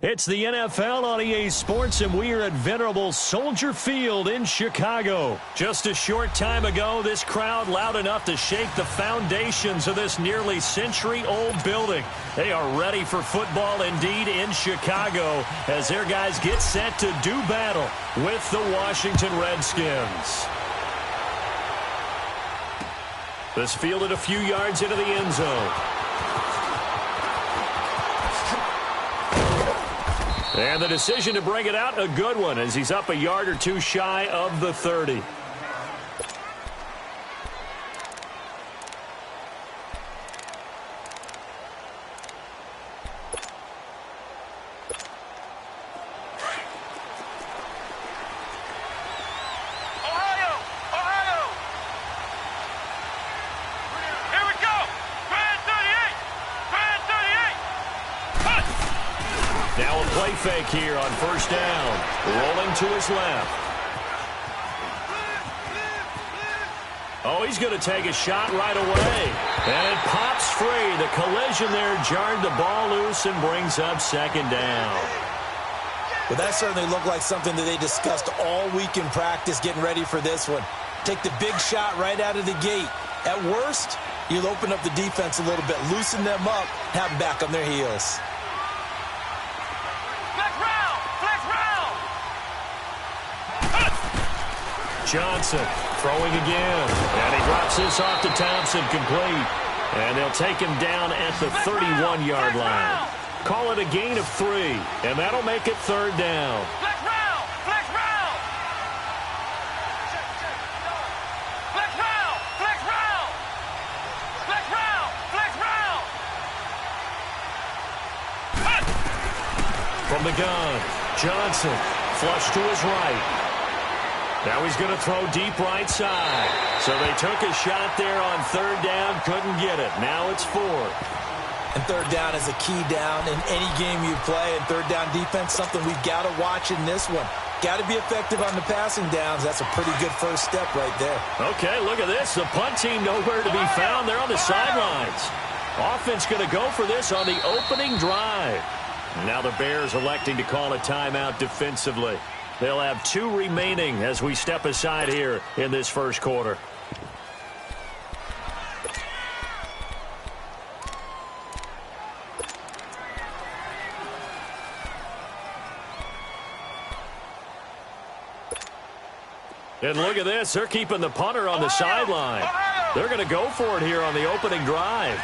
It's the NFL on EA Sports, and we are at venerable Soldier Field in Chicago. Just a short time ago, this crowd loud enough to shake the foundations of this nearly century-old building. They are ready for football indeed in Chicago as their guys get set to do battle with the Washington Redskins. This fielded a few yards into the end zone. And the decision to bring it out, a good one, as he's up a yard or two shy of the 30. Now a play fake here on first down. Rolling to his left. Oh, he's going to take a shot right away. And it pops free. The collision there jarred the ball loose and brings up second down. Well, that certainly looked like something that they discussed all week in practice getting ready for this one. Take the big shot right out of the gate. At worst, you'll open up the defense a little bit, loosen them up, have them back on their heels. Johnson throwing again. And he drops this off to Thompson, complete. And they'll take him down at the 31-yard line. Call it a gain of 3, and that'll make it third down. From the gun, Johnson flush to his right. Now he's going to throw deep right side. So they took a shot there on third down, couldn't get it. Now it's fourth. And third down is a key down in any game you play. And third down defense, something we've got to watch in this one. Got to be effective on the passing downs. That's a pretty good first step right there. Okay, look at this. The punt team nowhere to be found. They're on the sidelines. Offense going to go for this on the opening drive. Now the Bears electing to call a timeout defensively. They'll have 2 remaining as we step aside here in this first quarter. And look at this. They're keeping the punter on the sideline. They're going to go for it here on the opening drive.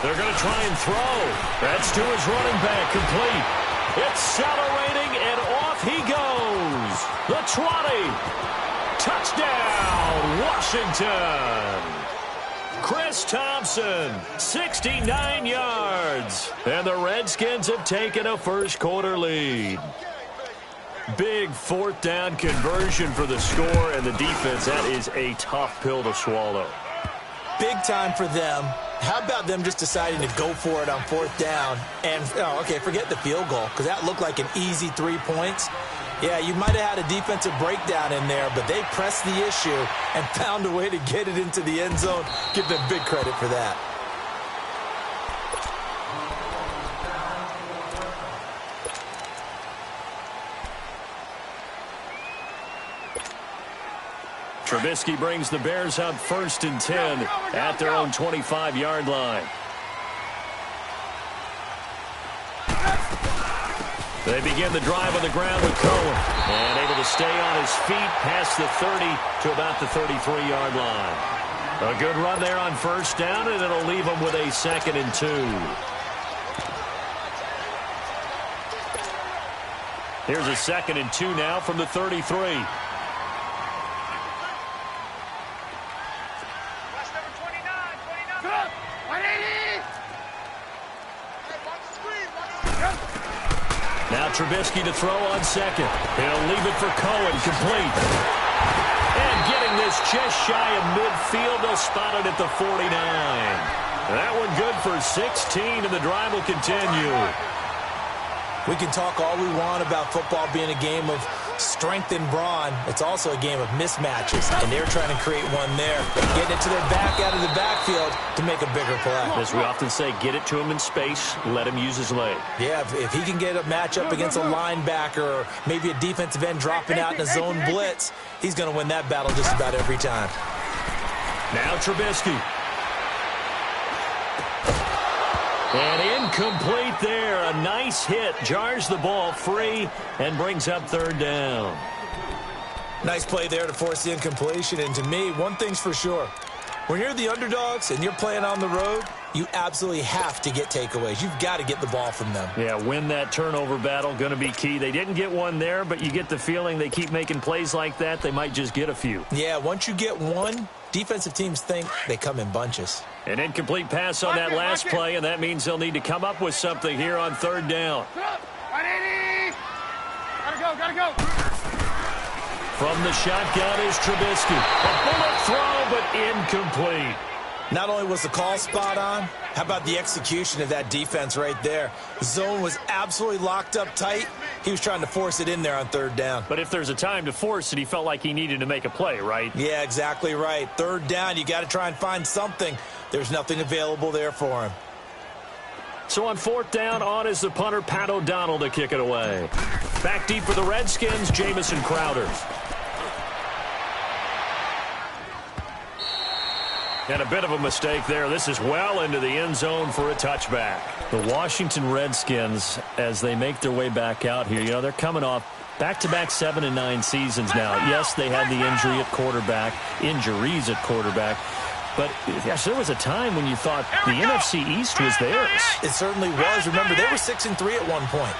They're going to try and throw. That's to his running back, complete. Accelerating, and off he goes. The 20. Touchdown, Washington. Chris Thompson, 69 yards. And the Redskins have taken a first-quarter lead. Big fourth down conversion for the score, and the defense, that is a tough pill to swallow. Big time for them. How about them just deciding to go for it on fourth down? And, okay, forget the field goal, because that looked like an easy 3 points. Yeah, you might have had a defensive breakdown in there, but they pressed the issue and found a way to get it into the end zone. Give them big credit for that. Trubisky brings the Bears up 1st and 10 at their own 25-yard line. They begin the drive on the ground with Cohen. And able to stay on his feet past the 30 to about the 33-yard line. A good run there on first down, and it'll leave them with a 2nd and 2. Here's a 2nd and 2 now from the 33. Now Trubisky to throw on 2nd. He'll leave it for Cohen, complete. And getting this just shy of midfield, they'll spot it at the 49. That one good for 16, and the drive will continue. We can talk all we want about football being a game of strength and brawn. It's also a game of mismatches, and they're trying to create one there, getting it to their back out of the backfield to make a bigger play. As we often say, get it to him in space, let him use his leg. Yeah, if he can get a matchup against a linebacker or maybe a defensive end dropping out in a zone blitz, he's going to win that battle just about every time. Now Trubisky. And incomplete there. A nice hit. Jars the ball free and brings up third down. Nice play there to force the incompletion. And to me, one thing's for sure. When you're the underdogs and you're playing on the road, you absolutely have to get takeaways. You've got to get the ball from them. Yeah, win that turnover battle. Going to be key. They didn't get one there, but you get the feeling they keep making plays like that. They might just get a few. Yeah, once you get one, defensive teams think they come in bunches. An incomplete pass on that last play, and that means they'll need to come up with something here on third down. Gotta go. From the shotgun is Trubisky. A bullet throw, but incomplete. Not only was the call spot on, how about the execution of that defense right there? The zone was absolutely locked up tight. He was trying to force it in there on third down. But if there's a time to force it, he felt like he needed to make a play, right? Yeah, exactly right. Third down, you got to try and find something. There's nothing available there for him. So on fourth down, on is the punter, Pat O'Donnell, to kick it away. Back deep for the Redskins, Jamison Crowder. And a bit of a mistake there. This is well into the end zone for a touchback. The Washington Redskins, as they make their way back out here, they're coming off back-to-back 7 and 9 seasons now. Yes, they had the injuries at quarterback. But, gosh, there was a time when you thought the NFC East was theirs. It certainly was. Remember, they were 6 and 3 at one point.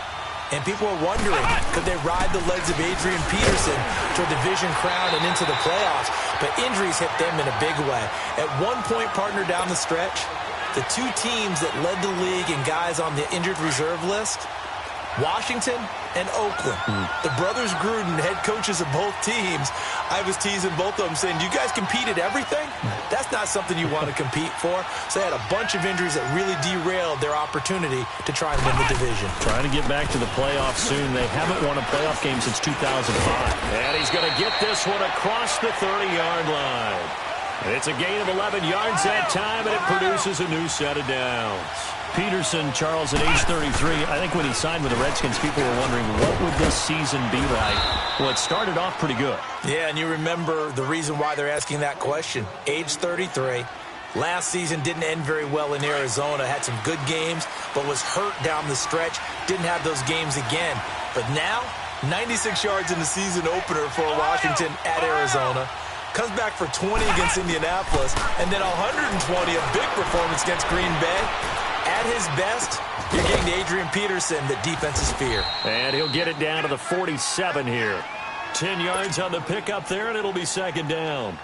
And people were wondering, could they ride the legs of Adrian Peterson to a division crown and into the playoffs? But injuries hit them in a big way. At one point, partner down the stretch, the two teams that led the league in guys on the injured reserve list, Washington and Oakland. The brothers Gruden, head coaches of both teams, I was teasing both of them saying, do you guys compete at everything? That's not something you want to compete for. So they had a bunch of injuries that really derailed their opportunity to try and win the division. Trying to get back to the playoffs soon. They haven't won a playoff game since 2005. And he's going to get this one across the 30-yard line. And it's a gain of 11 yards that time, and it produces a new set of downs. Peterson, Charles, at age 33, I think when he signed with the Redskins, people were wondering, what would this season be like? Well, it started off pretty good. Yeah, and you remember the reason why they're asking that question. Age 33. Last season didn't end very well in Arizona. Had some good games, but was hurt down the stretch. Didn't have those games again. But now, 96 yards in the season opener for Washington at Arizona. Comes back for 20 against Indianapolis. And then 120, a big performance against Green Bay. At his best, you're getting to Adrian Peterson that defenses fear. And he'll get it down to the 47 here. 10 yards on the pickup there, and it'll be second down.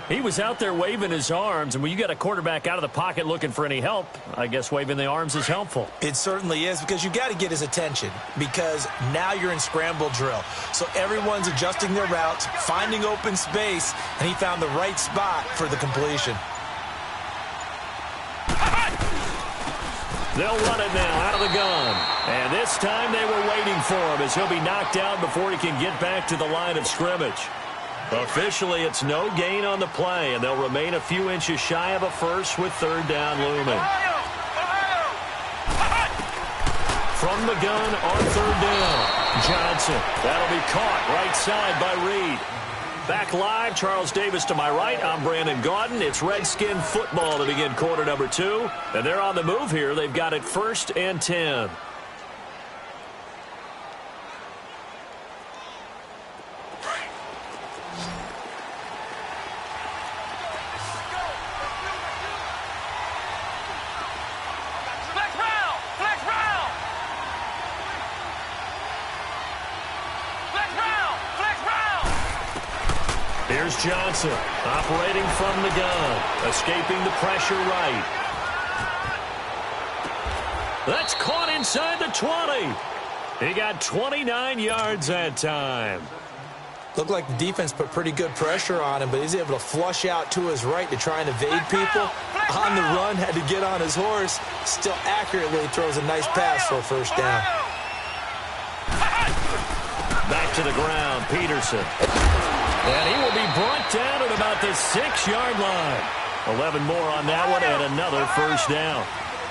He was out there waving his arms, and when you get a quarterback out of the pocket looking for any help, I guess waving the arms is helpful. It certainly is, because you've got to get his attention, because now you're in scramble drill. So everyone's adjusting their routes, finding open space, and he found the right spot for the completion. They'll run it now out of the gun. And this time they were waiting for him as he'll be knocked out before he can get back to the line of scrimmage. Officially, it's no gain on the play, and they'll remain a few inches shy of a first with third down looming. From the gun on third down, Johnson. That'll be caught right side by Reed. Back live, Charles Davis to my right. I'm Brandon Gaudin. It's Redskin football to begin quarter number 2. And they're on the move here. They've got it 1st and 10. Here's Johnson, operating from the gun, escaping the pressure right. That's caught inside the 20. He got 29 yards that time. Looked like the defense put pretty good pressure on him, but he's able to flush out to his right to try and evade people. On the run, had to get on his horse. Still accurately throws a nice pass for a first down. Back to the ground. Peterson. And he will be brought down at about the 6-yard line. 11 more on that one and another first down.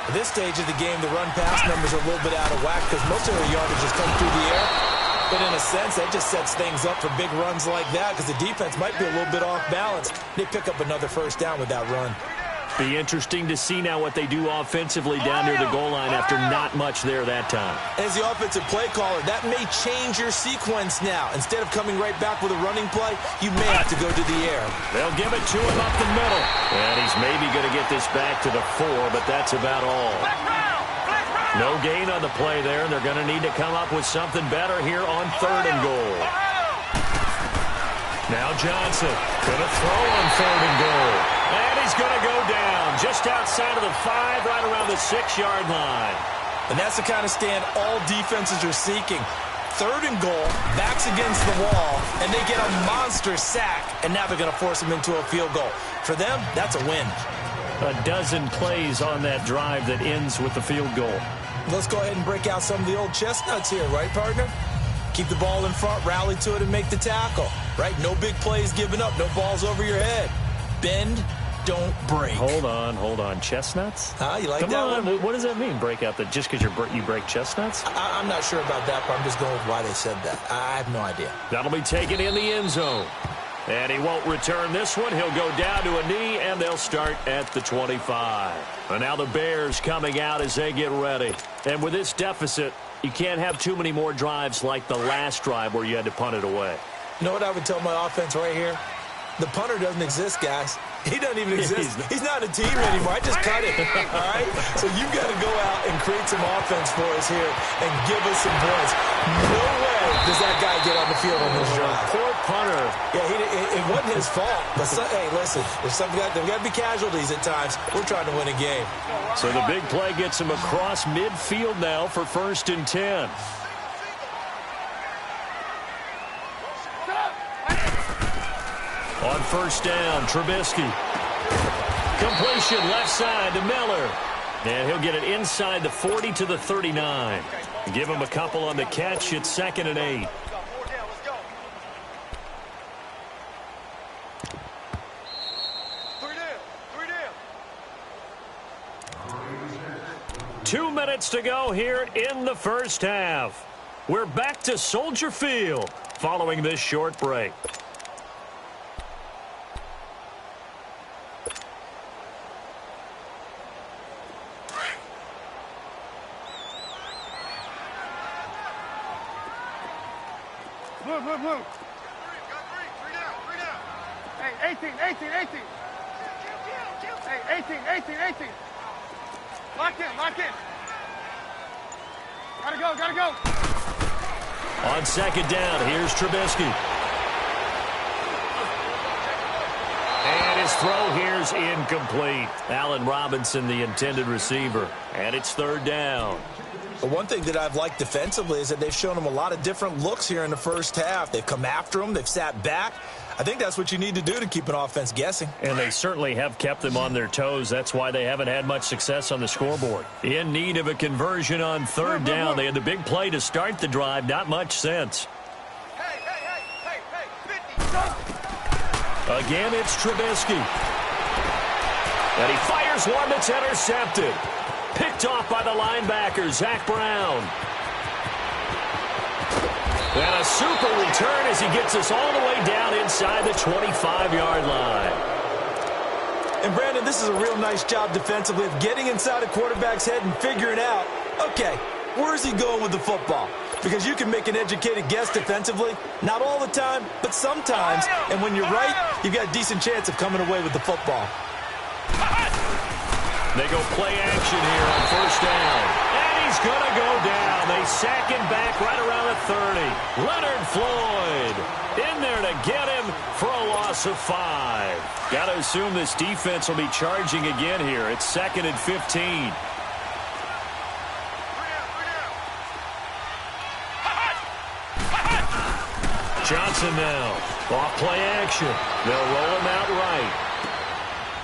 At this stage of the game, the run-pass numbers are a little bit out of whack because most of their yardage has come through the air. But in a sense, that just sets things up for big runs like that because the defense might be a little bit off balance. They pick up another first down with that run. Be interesting to see now what they do offensively down near the goal line after not much there that time. As the offensive play caller, that may change your sequence now. Instead of coming right back with a running play, you may have to go to the air. They'll give it to him up the middle. And he's maybe going to get this back to the 4, but that's about all. No gain on the play there, and they're going to need to come up with something better here on 3rd and goal. Now Johnson going to throw on 3rd and goal. And he's going to go down just outside of the 5, right around the 6-yard line. And that's the kind of stand all defenses are seeking. 3rd and goal, backs against the wall, and they get a monster sack, and now they're going to force them into a field goal. For them, that's a win. A dozen plays on that drive that ends with the field goal. Let's go ahead and break out some of the old chestnuts here, right, partner? Keep the ball in front, rally to it, and make the tackle, right? No big plays given up, no balls over your head. Bend, don't break. Hold on. Chestnuts? You like Come that on. one? What does that mean, break out? Just because you break chestnuts? I'm not sure about that, but I'm just going with why they said that. I have no idea. That'll be taken in the end zone. And he won't return this one. He'll go down to a knee, and they'll start at the 25. And now the Bears coming out as they get ready. And with this deficit, you can't have too many more drives like the last drive where you had to punt it away. You know what I would tell my offense right here? The punter doesn't exist, guys. He doesn't even exist. He's not a team anymore. I just cut it, all right? So you've got to go out and create some offense for us here and give us some points. No way does that guy get on the field on this drive. Poor punter. Yeah, it wasn't his fault. But, hey, listen, there's got to be casualties at times. We're trying to win a game. So the big play gets him across midfield now for 1st and 10. On 1st down, Trubisky. Completion left side to Miller. And he'll get it inside the 40 to the 39. Give him a couple on the catch. It's 2nd and 8. Two minutes to go here in the first half. We're back to Soldier Field following this short break. Blue. Hey, 18. Hey, 18. Lock in. Gotta go. On 2nd down, here's Trubisky. And his throw here's incomplete. Allen Robinson, the intended receiver. And it's 3rd down. But one thing that I've liked defensively is that they've shown them a lot of different looks here in the first half. They've come after them. They've sat back. I think that's what you need to do to keep an offense guessing. And they certainly have kept them on their toes. That's why they haven't had much success on the scoreboard. In need of a conversion on 3rd down. They had the big play to start the drive. Not much sense. Hey, 50. Again, it's Trubisky. And he fires one that's intercepted. Picked off by the linebacker, Zach Brown. And a super return as he gets us all the way down inside the 25-yard line. And, Brandon, this is a real nice job defensively of getting inside a quarterback's head and figuring out, okay, where's he going with the football? Because you can make an educated guess defensively. Not all the time, but sometimes. And when you're right, you've got a decent chance of coming away with the football. They go play action here on 1st down. And he's going to go down. They sack him back right around the 30. Leonard Floyd in there to get him for a loss of 5. Got to assume this defense will be charging again here. It's 2nd and 15. Johnson now. Off play action. They'll roll him out right.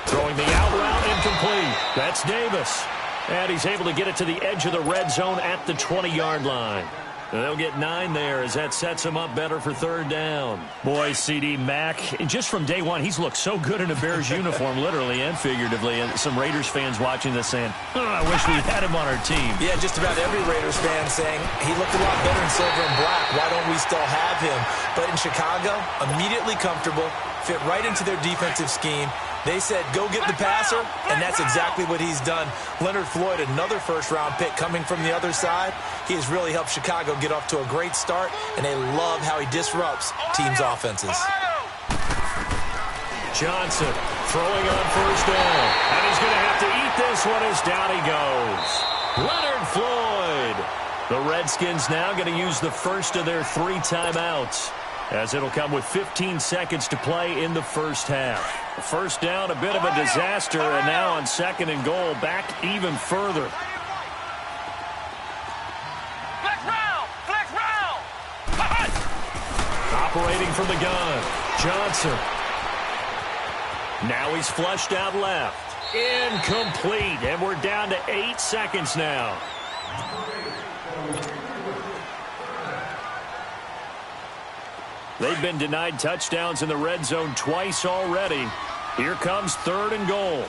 Throwing the out route incomplete. That's Davis. And he's able to get it to the edge of the red zone at the 20-yard line. They'll get 9 there as that sets him up better for third down. Boy, C.D. Mack, just from day one, he's looked so good in a Bears uniform, literally and figuratively. And some Raiders fans watching this saying, oh, I wish we had him on our team. Yeah, just about every Raiders fan saying he looked a lot better in silver and black. Why don't we still have him? But in Chicago, immediately comfortable, fit right into their defensive scheme. They said, go get the passer, and that's exactly what he's done. Leonard Floyd, another first-round pick coming from the other side. He has really helped Chicago get off to a great start, and they love how he disrupts teams' offenses. Johnson throwing on first down, and he's going to have to eat this one as down he goes. Leonard Floyd. The Redskins now going to use the first of their 3 timeouts, as it'll come with 15 seconds to play in the first half. First down, a bit of a disaster, and now on 2nd and goal, back even further. Flex round! Flex round! Operating from the gun, Johnson. Now he's flushed out left. Incomplete, and we're down to 8 seconds now. They've been denied touchdowns in the red zone twice already. Here comes 3rd and goal.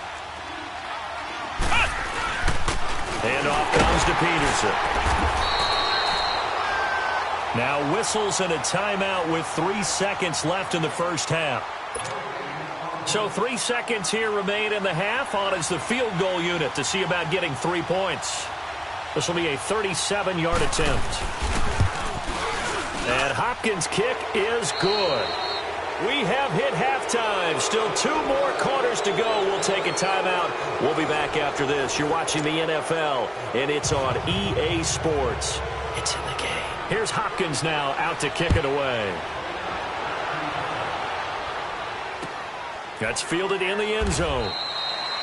And off comes to Peterson. Now whistles and a timeout with 3 seconds left in the first half. So 3 seconds here remain in the half. On is the field goal unit to see about getting 3 points. This will be a 37-yard attempt. And Hopkins' kick is good. We have hit halftime. Still 2 more quarters to go. We'll take a timeout. We'll be back after this. You're watching the NFL, and it's on EA Sports. It's in the game. Here's Hopkins now out to kick it away. That's fielded in the end zone.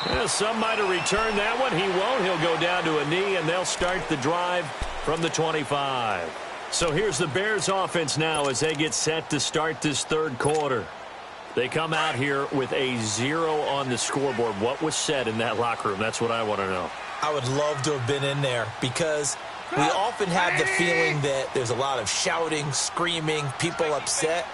Yeah, some might have returned that one. He won't. He'll go down to a knee, and they'll start the drive from the 25. So here's the Bears offense now as they get set to start this 3rd quarter. They come out here with a 0 on the scoreboard. What was said in that locker room? That's what I want to know. I would love to have been in there because we often have the feeling that there's a lot of shouting, screaming, people upset.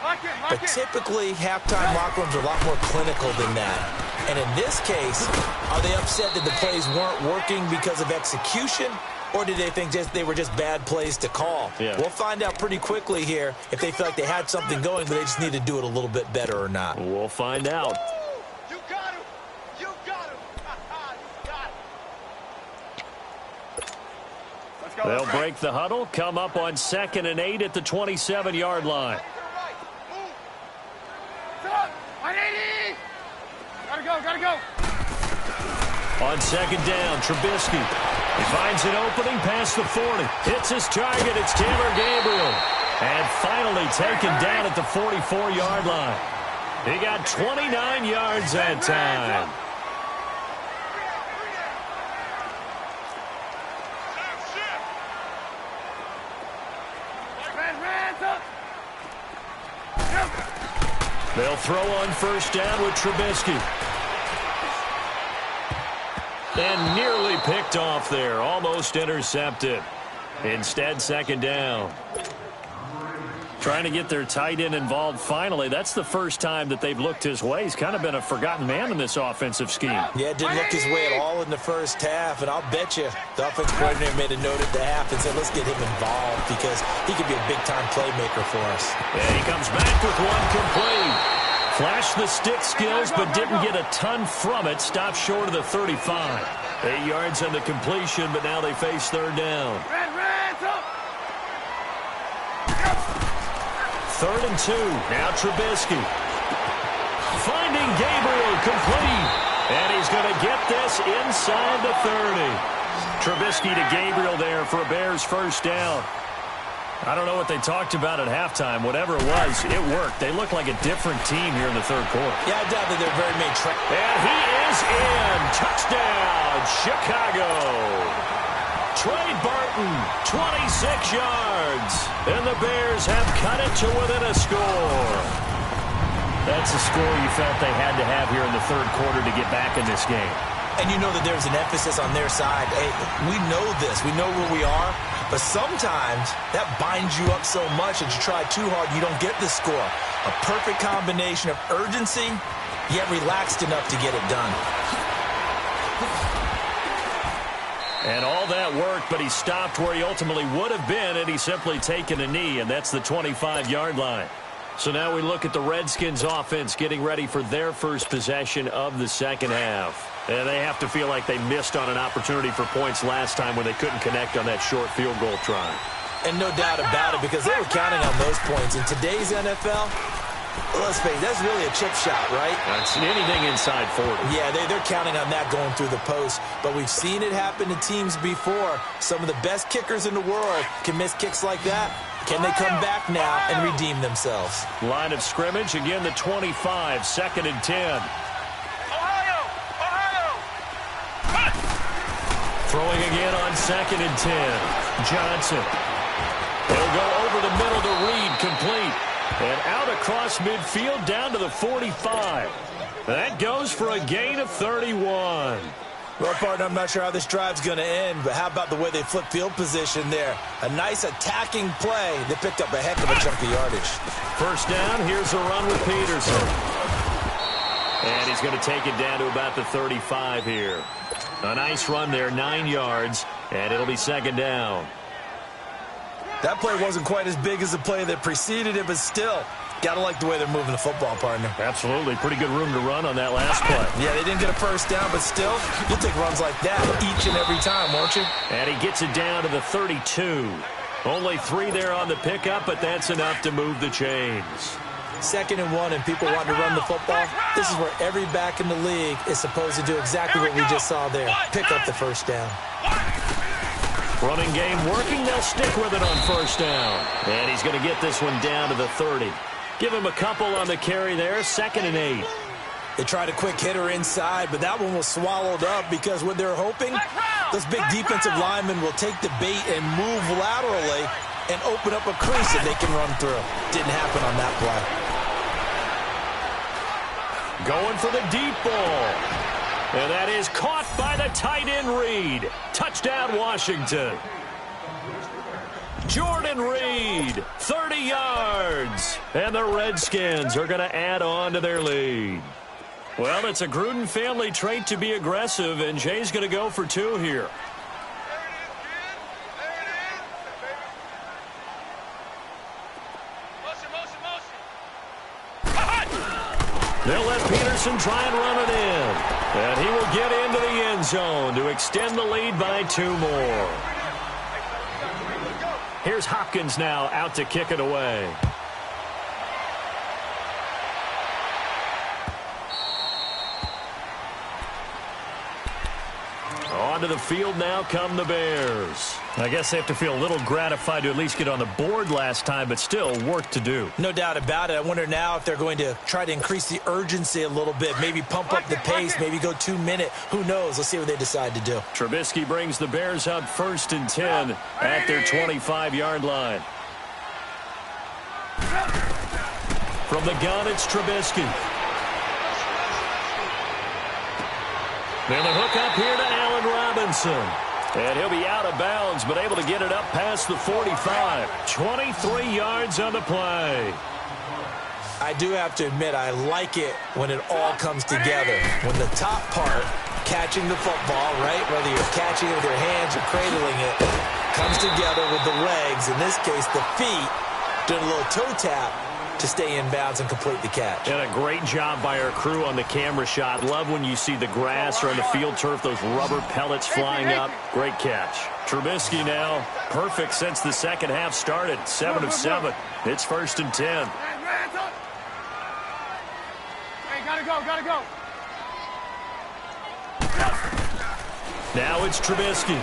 But typically, halftime locker rooms are a lot more clinical than that. And in this case, are they upset that the plays weren't working because of execution? Or did they think they were just bad plays to call? Yeah. We'll find out pretty quickly here if they feel like they had something going, but they just need to do it a little bit better or not. We'll find out. You got him! You got him! You got him! Let's go. They'll break the huddle, come up on 2nd and 8 at the 27-yard line. Gotta go. On 2nd down, Trubisky. He finds an opening past the 40. Hits his target. It's Taylor Gabriel. And finally taken down at the 44-yard line. He got 29 yards that time. They'll throw on first down with Trubisky. And nearly picked off there. Almost intercepted. Instead, 2nd down. Trying to get their tight end involved finally. That's the first time that they've looked his way. He's kind of been a forgotten man in this offensive scheme. Yeah, didn't look his way at all in the first half. And I'll bet you the offensive coordinator made a note at the half and said, let's get him involved because he could be a big-time playmaker for us. Yeah, he comes back with one complete. Flashed the stick skills, but didn't get a ton from it. Stopped short of the 35. 8 yards on the completion, but now they face 3rd down. 3rd and 2. Now Trubisky. Finding Gabriel complete. And he's going to get this inside the 30. Trubisky to Gabriel there for a Bears first down. I don't know what they talked about at halftime. Whatever it was, it worked. They look like a different team here in the 3rd quarter. Yeah, I doubt that they're very made track. And he is in. Touchdown, Chicago. Trey Burton, 26 yards. And the Bears have cut it to within a score. That's a score you felt they had to have here in the 3rd quarter to get back in this game. And you know that there's an emphasis on their side. Hey, we know this. We know where we are. But sometimes that binds you up so much that you try too hard, you don't get the score. A perfect combination of urgency, yet relaxed enough to get it done. And all that work, but he stopped where he ultimately would have been, and he's simply taken a knee, and that's the 25-yard line. So now we look at the Redskins offense getting ready for their first possession of the second half. And they have to feel like they missed on an opportunity for points last time when they couldn't connect on that short field goal try. And no doubt about it, because they were counting on those points. In today's NFL, let's face it, that's really a chip shot, right? That's anything inside 40. Yeah, they're counting on that going through the post. But we've seen it happen to teams before. Some of the best kickers in the world can miss kicks like that. Can they come back now and redeem themselves? Line of scrimmage, again the 25, 2nd and 10. Throwing again on 2nd and 10. Johnson. He'll go over the middle to Reed, complete. And out across midfield down to the 45. That goes for a gain of 31. Well, partner, I'm not sure how this drive's going to end, but how about the way they flip field position there? A nice attacking play. They picked up a heck of a chunk of yardage. First down, here's a run with Peterson. And he's going to take it down to about the 35 here. A nice run there, 9 yards, and it'll be 2nd down. That play wasn't quite as big as the play that preceded it, but still, got to like the way they're moving the football, partner. Absolutely. Pretty good room to run on that last play. Yeah, they didn't get a first down, but still, you'll take runs like that each and every time, won't you? And he gets it down to the 32. Only 3 there on the pickup, but that's enough to move the chains. 2nd and 1, and people want to run the football. This is where every back in the league is supposed to do exactly what we just saw there. Pick up the first down. Running game working. They'll stick with it on first down. And he's going to get this one down to the 30. Give him a couple on the carry there. 2nd and 8. They tried a quick hitter inside, but that one was swallowed up because what they're hoping, those big defensive linemen will take the bait and move laterally and open up a crease that they can run through. Didn't happen on that play. Going for the deep ball. And that is caught by the tight end Reed. Touchdown, Washington. Jordan Reed, 30 yards. And the Redskins are going to add on to their lead. Well, it's a Gruden family trait to be aggressive, and Jay's going to go for 2 here. They'll let Peterson try and run it in. And he will get into the end zone to extend the lead by 2 more. Here's Hopkins now out to kick it away. Onto the field now come the Bears. I guess they have to feel a little gratified to at least get on the board last time, but still work to do. No doubt about it. I wonder now if they're going to try to increase the urgency a little bit, maybe pump up the pace, maybe go 2-minute. Who knows? Let's see what they decide to do. Trubisky brings the Bears up 1st and 10 at their 25-yard line. From the gun, it's Trubisky. Then the hook up here to Allen Robinson. And he'll be out of bounds, but able to get it up past the 45. 23 yards on the play. I do have to admit, I like it when it all comes together. When the top part, catching the football, right, whether you're catching it with your hands or cradling it, comes together with the legs, in this case the feet, doing a little toe tap to stay in bounds and complete the catch. And a great job by our crew on the camera shot. Love when you see the grass or on the field turf, those rubber pellets flying up. Great catch. Trubisky now, perfect since the second half started. 7 of 7. It's 1st and 10. Hey, gotta go. Now it's Trubisky.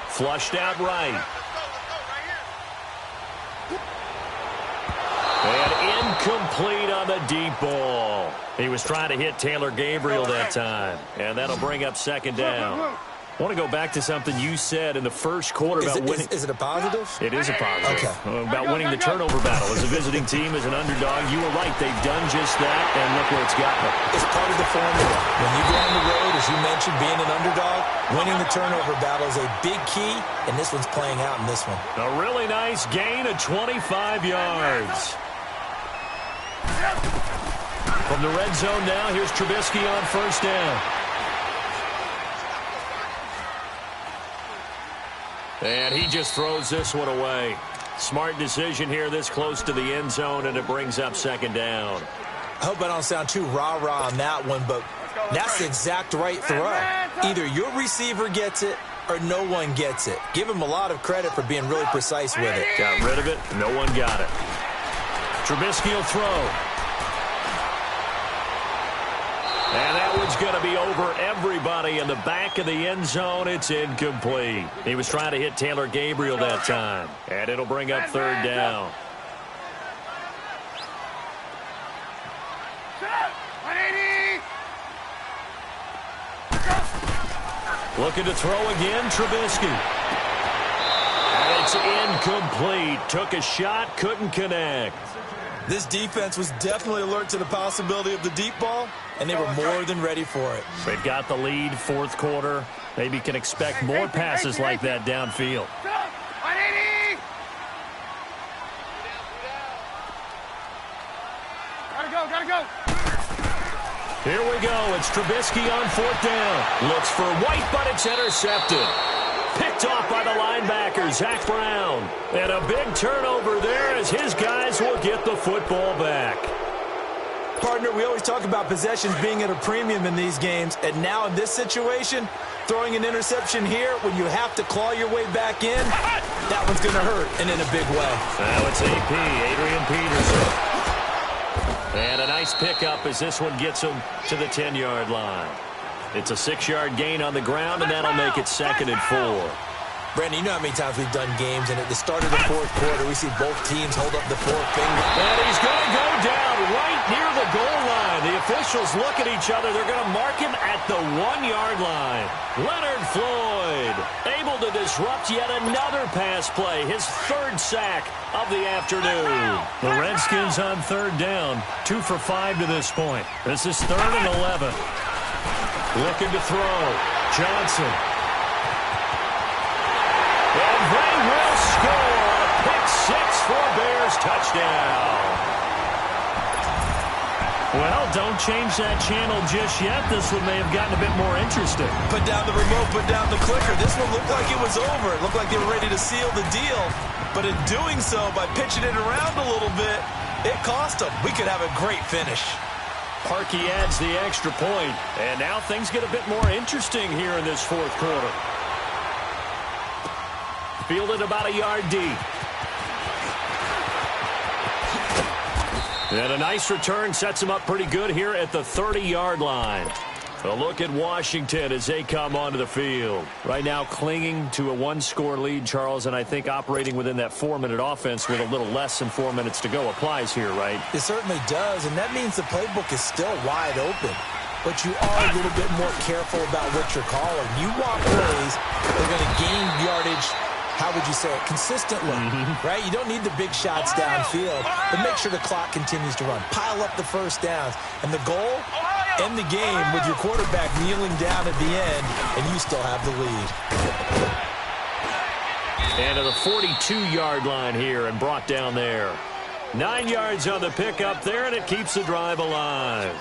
Flushed out right. And incomplete on the deep ball. He was trying to hit Taylor Gabriel that time. And that'll bring up 2nd down. I want to go back to something you said in the first quarter about winning. Is it a positive? It is a positive. Okay. About winning the turnover battle. As a visiting team, as an underdog, you were right. They've done just that, and look where it's gotten them. It's part of the formula. When you go on the road, as you mentioned, being an underdog, winning the turnover battle is a big key, and this one's playing out in this one. A really nice gain of 25 yards. From the red zone now, here's Trubisky on first down. And he just throws this one away. Smart decision here this close to the end zone, and it brings up second down. I hope I don't sound too rah-rah on that one, but that's the exact right throw. Either your receiver gets it or no one gets it. Give him a lot of credit for being really precise with it. Got rid of it. No one got it. Trubisky will throw. And that one's going to be over everybody in the back of the end zone. It's incomplete. He was trying to hit Taylor Gabriel that time. And it'll bring up third down. Looking to throw again, Trubisky. And it's incomplete. Took a shot, couldn't connect. This defense was definitely alert to the possibility of the deep ball, and they were more than ready for it. They've got the lead, fourth quarter. Maybe can expect more passes like that downfield. Gotta go. Here we go. It's Trubisky on fourth down. Looks for White, but it's intercepted. Picked off by the linebacker, Zach Brown. And a big turnover there as his guys will get the football back. Partner, we always talk about possessions being at a premium in these games, and now in this situation, throwing an interception here when you have to claw your way back in, that one's going to hurt, and in a big way. Now it's AP, Adrian Peterson. And a nice pickup as this one gets him to the 10-yard line. It's a 6-yard gain on the ground, and that'll make it second and 4. Brandon, you know how many times we've done games, and at the start of the fourth quarter, we see both teams hold up the forefinger. And he's going to go down right near the goal line. The officials look at each other. They're going to mark him at the 1-yard line. Leonard Floyd able to disrupt yet another pass play, his third sack of the afternoon. The Redskins on third down, 2 for 5 to this point. This is 3rd and 11. Looking to throw. Johnson. And they will score a pick-6 for a Bears touchdown. Well, don't change that channel just yet. This one may have gotten a bit more interesting. Put down the remote, put down the clicker. This one looked like it was over. It looked like they were ready to seal the deal. But in doing so, by pitching it around a little bit, it cost them. We could have a great finish. Parkey adds the extra point, and now things get a bit more interesting here in this fourth quarter. Fielded about a yard deep. And a nice return sets him up pretty good here at the 30-yard line. A look at Washington as they come onto the field. Right now clinging to a 1-score lead, Charles, and I think operating within that 4-minute offense with a little less than 4 minutes to go applies here, right? It certainly does, and that means the playbook is still wide open. But you are a little bit more careful about what you're calling. You want plays that are going to gain yardage, how would you say it, consistently, right? You don't need the big shots downfield, but make sure the clock continues to run. Pile up the first downs. And the goal, end the game with your quarterback kneeling down at the end, and you still have the lead. And to the 42-yard line here and brought down there. 9 yards on the pickup there, and it keeps the drive alive.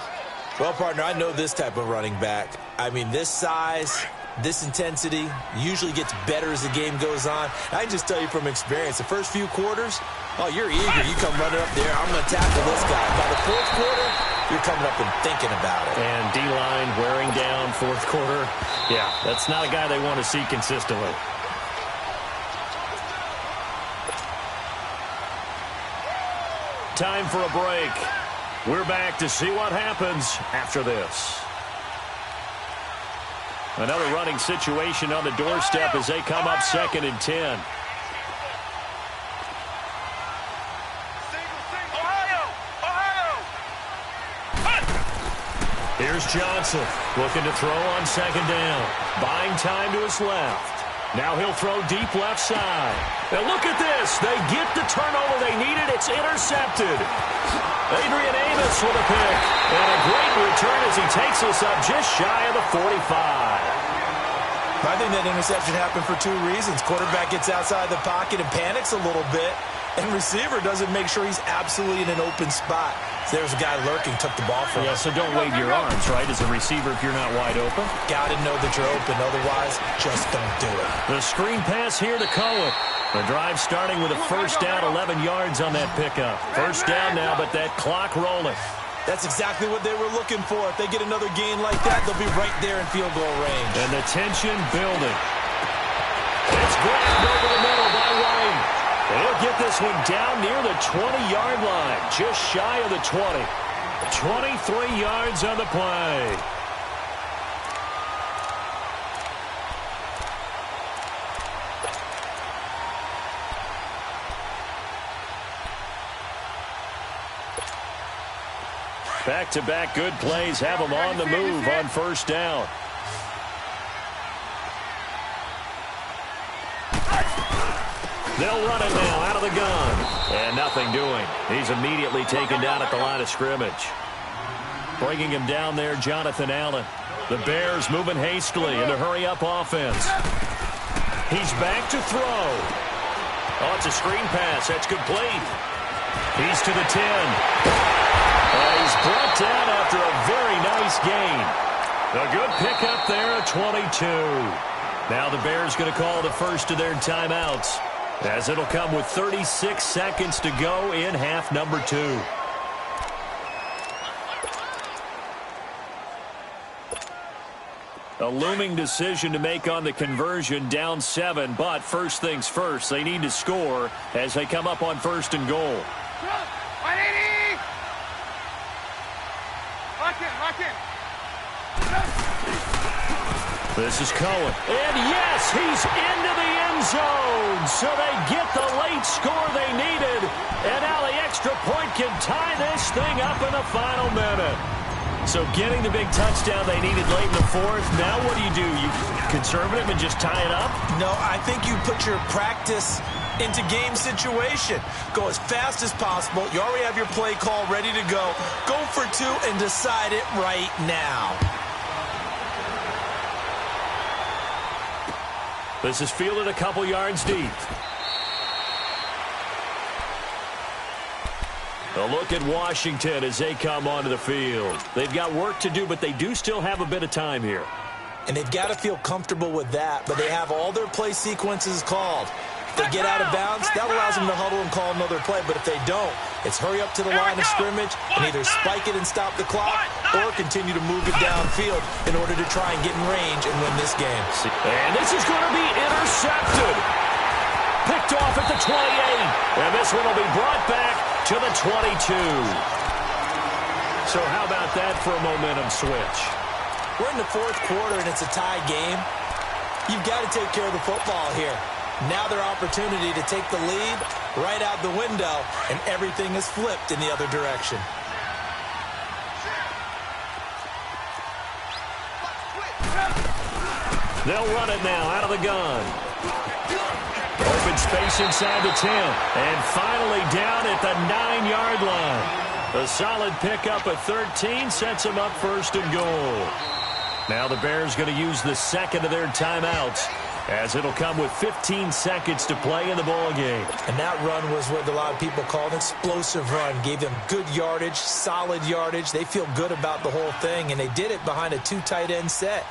Well, partner, I know this type of running back. I mean, this size, this intensity usually gets better as the game goes on. I can just tell you from experience, the first few quarters, oh, you're eager. You come running up there, I'm going to tackle this guy. By the fourth quarter, you're coming up and thinking about it. And D-line wearing down fourth quarter. Yeah, that's not a guy they want to see consistently. Time for a break. We're back to see what happens after this. Another running situation on the doorstep as they come up 2nd and 10. Here's Johnson looking to throw on second down. Buying time to his left. Now he'll throw deep left side. And look at this. They get the turnover they needed. It's intercepted. Adrian Amos with a pick. And a great return as he takes us up just shy of the 45. I think that interception happened for two reasons. Quarterback gets outside the pocket and panics a little bit. And receiver doesn't make sure he's absolutely in an open spot. So there's a guy lurking, took the ball from him. Yeah, so don't wave your arms, right, as a receiver if you're not wide open. Got to know that you're open. Otherwise, just don't do it. The screen pass here to Cohen. The drive starting with a first down, 11 yards on that pickup. First down now, but that clock rolling. That's exactly what they were looking for. If they get another gain like that, they'll be right there in field goal range. And the tension building. It's grabbed over the middle by White. They'll get this one down near the 20-yard line, just shy of the 20. 23 yards on the play. Back-to-back good plays have them on the move on first down. They'll run it now out of the gun. And nothing doing. He's immediately taken down at the line of scrimmage. Bringing him down there, Jonathan Allen. The Bears moving hastily in a hurry-up offense. He's back to throw. Oh, it's a screen pass. That's complete. He's to the 10. And he's brought down after a very nice gain. A good pickup there at 22. Now the Bears going to call the first of their timeouts, as it'll come with 36 seconds to go in half number 2. A looming decision to make on the conversion, down 7, but first things first, they need to score as they come up on first and goal. This is Cohen. And yes, he's into the end zone. So they get the late score they needed. And now the extra point can tie this thing up in the final minute. So getting the big touchdown they needed late in the fourth. Now what do? You conservative and just tie it up? No, I think you put your practice into game situation. Go as fast as possible. You already have your play call ready to go. Go for 2 and decide it right now. This is fielded a couple yards deep. A look at Washington as they come onto the field. They've got work to do, but they do still have a bit of time here. And they've got to feel comfortable with that, but they have all their play sequences called. If they get out of bounds, that allows them to huddle and call another play, but if they don't, it's hurry up to the line of scrimmage and either spike it and stop the clock or continue to move it downfield in order to try and get in range and win this game. And this is going to be intercepted. Picked off at the 28. And this one will be brought back to the 22. So how about that for a momentum switch? We're in the fourth quarter and it's a tie game. You've got to take care of the football here. Now their opportunity to take the lead right out the window, and everything is flipped in the other direction. They'll run it now out of the gun. Open space inside the 10. And finally down at the 9-yard line. A solid pickup at 13 sets them up first and goal. Now the Bears going to use the second of their timeouts, as it'll come with 15 seconds to play in the ball game. And that run was what a lot of people call an explosive run. Gave them good yardage, solid yardage. They feel good about the whole thing, and they did it behind a 2 tight end set.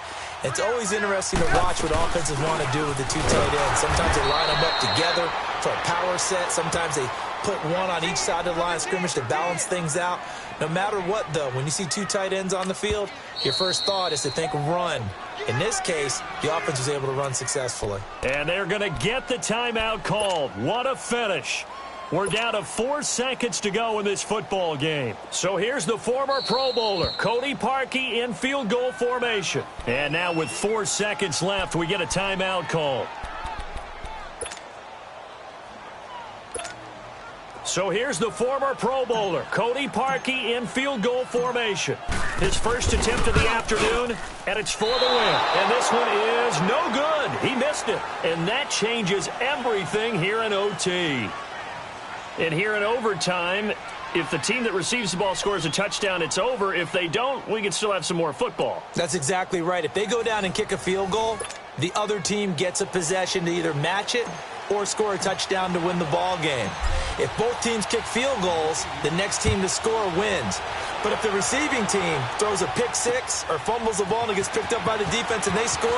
It's always interesting to watch what offenses want to do with the 2 tight ends. Sometimes they line them up together for a power set. Sometimes they put one on each side of the line of scrimmage to balance things out. No matter what, though, when you see 2 tight ends on the field, your first thought is to think run. In this case, the offense was able to run successfully. And they're going to get the timeout called. What a finish. We're down to 4 seconds to go in this football game. So here's the former Pro Bowler, Cody Parkey, in field goal formation. And now with 4 seconds left, we get a timeout call. So here's the former Pro Bowler, Cody Parkey, in field goal formation. His first attempt of the afternoon, and it's for the win. And this one is no good. He missed it. And that changes everything here in OT. And here in overtime, if the team that receives the ball scores a touchdown, it's over. If they don't, we can still have some more football. That's exactly right. If they go down and kick a field goal, the other team gets a possession to either match it or score a touchdown to win the ball game. If both teams kick field goals, the next team to score wins. But if the receiving team throws a pick six or fumbles the ball and it gets picked up by the defense and they score,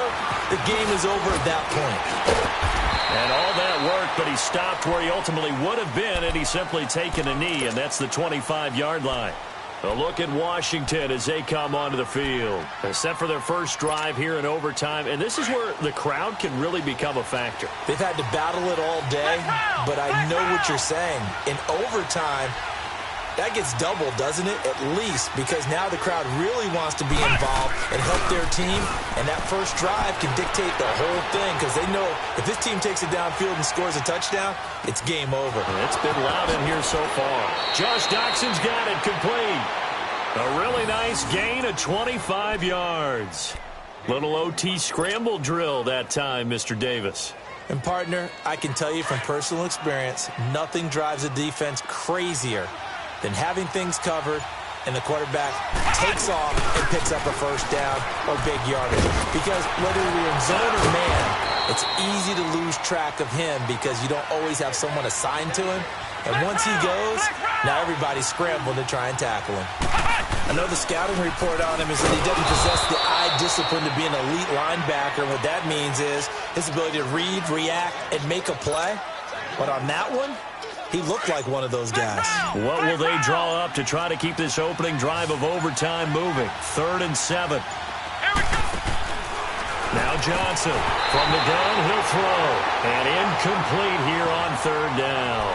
the game is over at that point. And all that worked, but he stopped where he ultimately would have been, and he's simply taken a knee, and that's the 25-yard line. A look at Washington as they come onto the field. They're set for their first drive here in overtime, and this is where the crowd can really become a factor. They've had to battle it all day, but I know what you're saying. In overtime, that gets doubled, doesn't it? At least, because now the crowd really wants to be involved and help their team, and that first drive can dictate the whole thing because they know if this team takes it downfield and scores a touchdown, it's game over. It's been loud in here so far. Josh Doxson's got it complete. A really nice gain of 25 yards. Little OT scramble drill that time, Mr. Davis. And, partner, I can tell you from personal experience, nothing drives a defense crazier than having things covered and the quarterback takes off and picks up a first down or big yardage. Because whether you're in zone or man, it's easy to lose track of him because you don't always have someone assigned to him. And once he goes, now everybody's scrambling to try and tackle him. I know the scouting report on him is that he doesn't possess the eye discipline to be an elite linebacker. What that means is his ability to read, react, and make a play. But on that one, he looked like one of those guys. What will they draw up to try to keep this opening drive of overtime moving? 3rd and 7. Now Johnson from the gun, he'll throw. And incomplete here on 3rd down.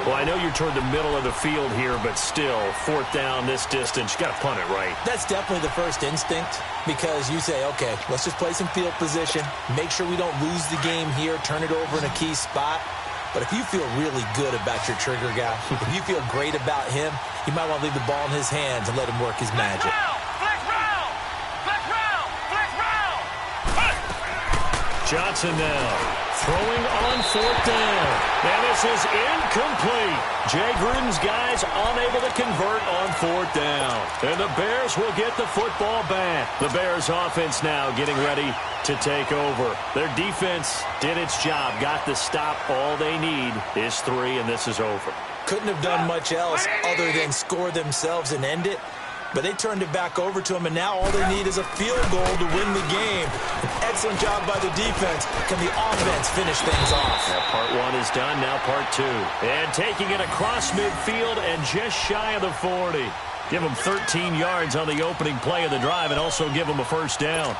Well, I know you're toward the middle of the field here, but still, 4th down this distance, you got to punt it right. That's definitely the first instinct because you say, okay, let's just play some field position, make sure we don't lose the game here, turn it over in a key spot. But if you feel really good about your trigger guy, if you feel great about him, you might want to leave the ball in his hands and let him work his magic. Johnson now throwing on 4th down. And this is incomplete. Jay Gruden's guys unable to convert on 4th down. And the Bears will get the football back. The Bears offense now getting ready to take over. Their defense did its job, got the stop. All they need is 3, and this is over. Couldn't have done much else other than score themselves and end it. But they turned it back over to him, and now all they need is a field goal to win the game. An excellent job by the defense. Can the offense finish things off? Now part 1 is done, now part 2. And taking it across midfield and just shy of the 40. Give them 13 yards on the opening play of the drive and also give them a first down.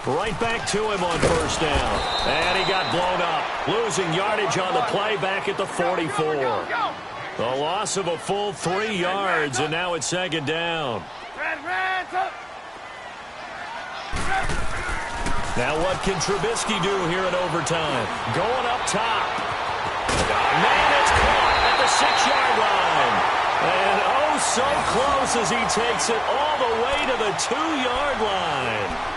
Right back to him on first down. And he got blown up. Losing yardage on the play back at the 44. A loss of a full 3 yards, and now it's 2nd down. Now what can Trubisky do here in overtime? Going up top. Man, it's caught at the 6-yard line. And oh, so close as he takes it all the way to the 2-yard line.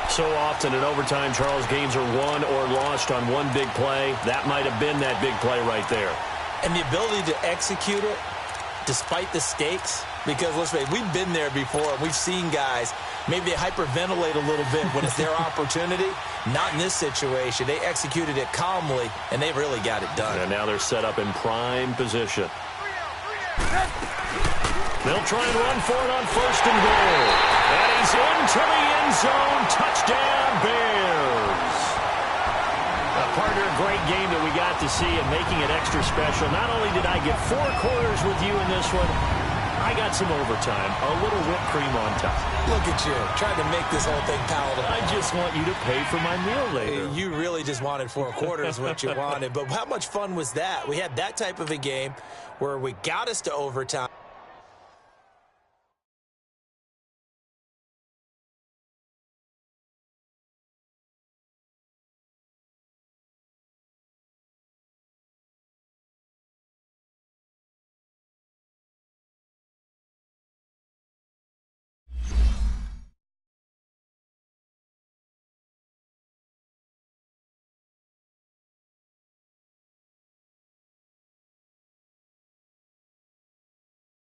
So often in overtime, Charles, games are won or lost on one big play. That might have been that big play right there. And the ability to execute it despite the stakes, because let's face it, we've been there before. We've seen guys, maybe they hyperventilate a little bit when it's their opportunity. Not in this situation. They executed it calmly, and they really got it done. And now they're set up in prime position. They'll try and run for it on 1st and goal. And he's into the end zone. Touchdown, Bears. Partner, a great game that we got to see and making it extra special. Not only did I get 4 quarters with you in this one, I got some overtime, a little whipped cream on top. Look at you, trying to make this whole thing palatable. I just want you to pay for my meal later. You really just wanted 4 quarters what you wanted. But how much fun was that? We had that type of a game where we got us to overtime.